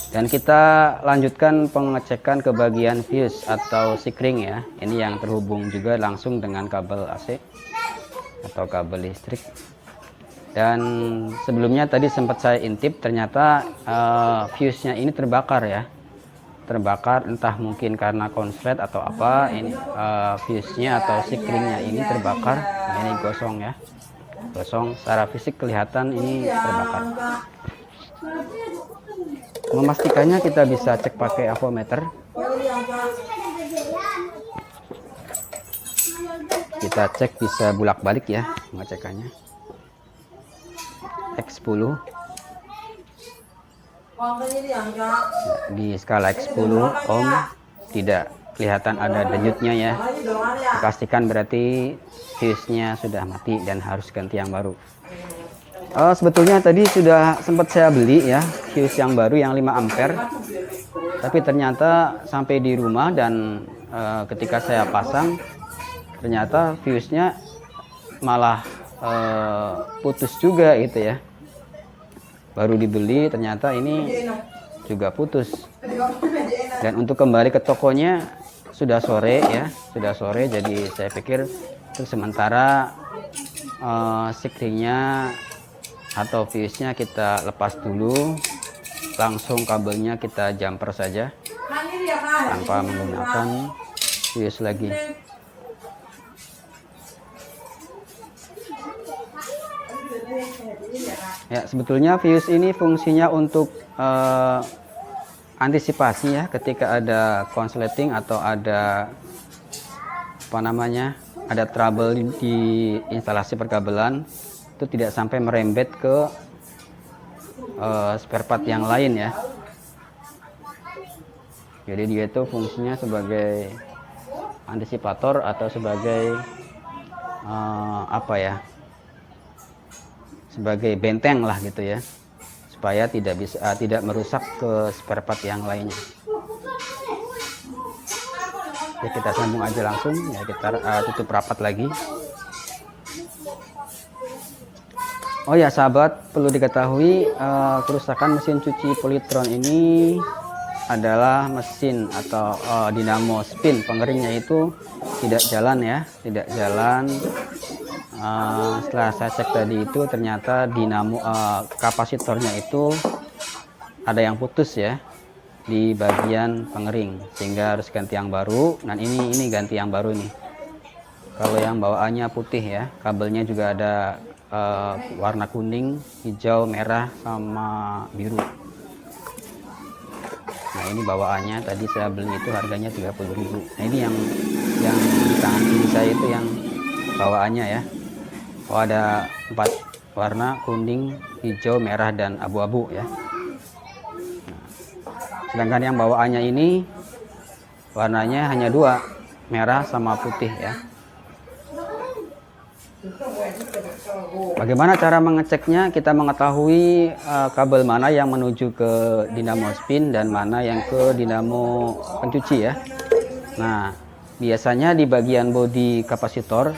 Dan kita lanjutkan pengecekan ke bagian fuse atau sikring ya. Ini yang terhubung juga langsung dengan kabel AC atau kabel listrik. Dan sebelumnya tadi sempat saya intip, ternyata fuse-nya ini terbakar ya. Terbakar entah mungkin karena konslet atau apa. Ini fuse-nya atau sikringnya ini terbakar. Nah, ini gosong ya. Gosong, secara fisik kelihatan ini terbakar. Memastikannya kita bisa cek pakai avometer. Kita cek bisa bolak-balik ya pengecekannya. X10 di skala X10 ohm tidak kelihatan ada denyutnya ya. Dipastikan berarti fuse-nya sudah mati dan harus ganti yang baru. Sebetulnya tadi sudah sempat saya beli ya fuse yang baru yang 5 ampere, tapi ternyata sampai di rumah dan ketika saya pasang ternyata fuse-nya malah putus juga gitu ya. Baru dibeli ternyata ini juga putus. Dan untuk kembali ke tokonya sudah sore ya, sudah sore, jadi saya pikir untuk sementara sikringnya atau fuse-nya kita lepas dulu, langsung kabelnya kita jumper saja tanpa menggunakan fuse lagi. Ya, sebetulnya fuse ini fungsinya untuk antisipasi ya, ketika ada konsleting atau ada apa namanya, ada trouble di instalasi perkabelan, itu tidak sampai merembet ke spare part yang lain ya. Jadi dia itu fungsinya sebagai antisipator atau sebagai apa ya, sebagai benteng lah gitu ya, supaya tidak merusak ke spare part yang lainnya. Ya, kita sambung aja langsung ya, kita tutup rapat lagi. Oh ya sahabat, perlu diketahui kerusakan mesin cuci Polytron ini adalah mesin atau dinamo spin pengeringnya itu tidak jalan ya, tidak jalan. Setelah saya cek tadi itu ternyata dinamo kapasitornya itu ada yang putus ya di bagian pengering, sehingga harus ganti yang baru. Dan ini ganti yang baru nih. Kalau yang bawaannya putih ya, kabelnya juga ada warna kuning, hijau, merah, sama biru. Nah ini bawaannya tadi saya beli itu harganya 30.000. Nah ini yang di tangan kiri saya itu yang bawaannya ya. Oh ada 4 warna, kuning, hijau, merah, dan abu-abu ya. Nah, sedangkan yang bawaannya ini warnanya hanya 2, merah sama putih ya. Bagaimana cara mengeceknya? Kita mengetahui kabel mana yang menuju ke dinamo spin dan mana yang ke dinamo pencuci ya. Nah, biasanya di bagian bodi kapasitor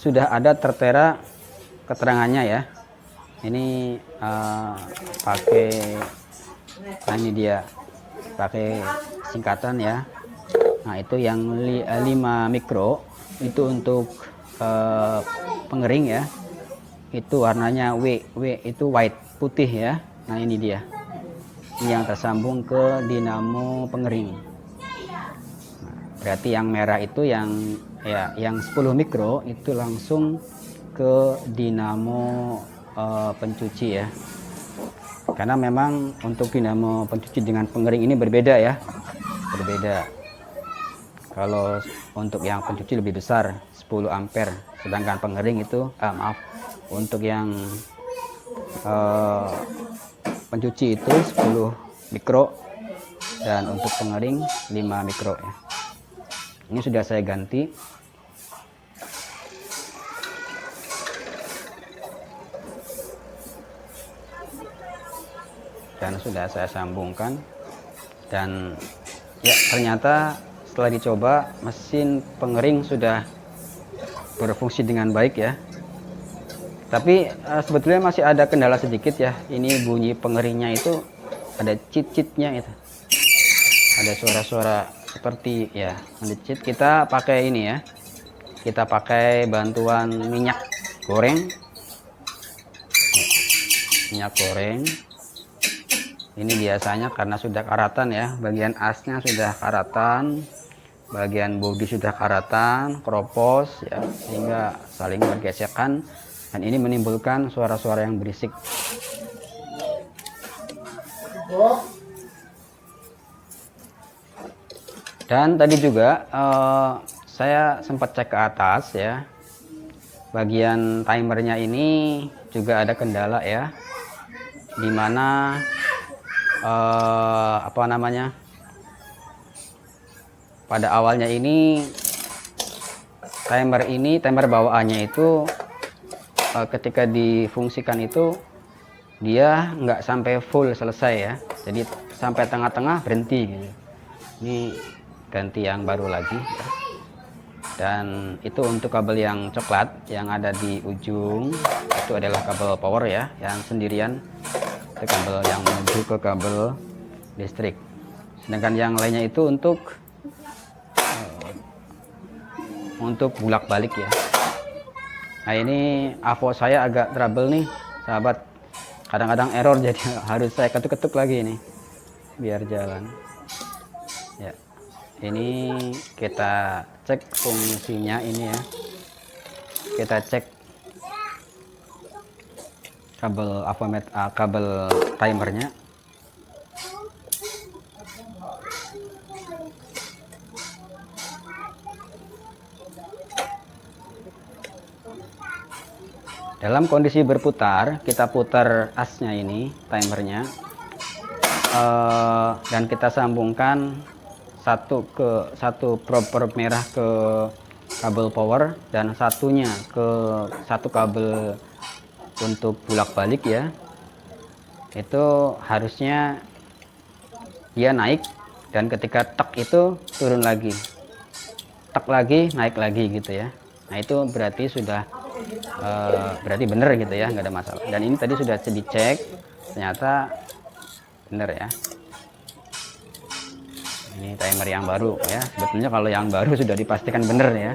sudah ada tertera keterangannya ya. Ini pakai, nah ini dia, pakai singkatan ya. Nah itu yang 5 mikro itu untuk pengering ya. Itu warnanya W itu white, putih ya. Nah ini dia, ini yang tersambung ke dinamo pengering. Nah, berarti yang merah itu yang 10 mikro itu langsung ke dinamo pencuci ya. Karena memang untuk dinamo pencuci dengan pengering ini berbeda ya, berbeda. Kalau untuk yang pencuci lebih besar 10 ampere, sedangkan pengering itu untuk yang pencuci itu 10 mikro dan untuk pengering 5 mikro ya. Ini sudah saya ganti. Dan sudah saya sambungkan, dan ya ternyata setelah dicoba mesin pengering sudah berfungsi dengan baik ya. Tapi sebetulnya masih ada kendala sedikit ya. Ini bunyi pengeringnya itu ada cheat-cheatnya itu, ada suara-suara seperti ya cheat. Kita pakai ini ya, kita pakai bantuan minyak goreng. Minyak goreng ini biasanya karena sudah karatan ya, bagian asnya sudah karatan, bagian bodi sudah karatan, keropos ya, sehingga saling bergesekan dan ini menimbulkan suara-suara yang berisik. Dan tadi juga saya sempat cek ke atas ya, bagian timernya ini juga ada kendala ya, dimana apa namanya, pada awalnya ini timer bawaannya itu ketika difungsikan itu dia nggak sampai full selesai ya, jadi sampai tengah-tengah berhenti gitu. Ini ganti yang baru lagi ya. Dan itu untuk kabel yang coklat yang ada di ujung itu adalah kabel power ya, yang sendirian itu kabel yang menuju ke kabel listrik, sedangkan yang lainnya itu untuk bolak balik ya. Nah ini AVO saya agak trouble nih sahabat, kadang-kadang error, jadi harus saya ketuk-ketuk lagi ini biar jalan ya. Ini kita cek fungsinya ini ya, kita cek kabel kabel timernya. Dalam kondisi berputar, kita putar asnya ini, timernya, dan kita sambungkan satu proper merah ke kabel power dan satunya ke satu kabel untuk bolak balik ya. Itu harusnya dia naik, dan ketika tek itu turun lagi, tek lagi, naik lagi gitu ya. Nah itu berarti sudah berarti bener gitu ya, nggak ada masalah. Dan ini tadi sudah dicek, ternyata bener ya. Ini timer yang baru ya, sebetulnya kalau yang baru sudah dipastikan bener ya.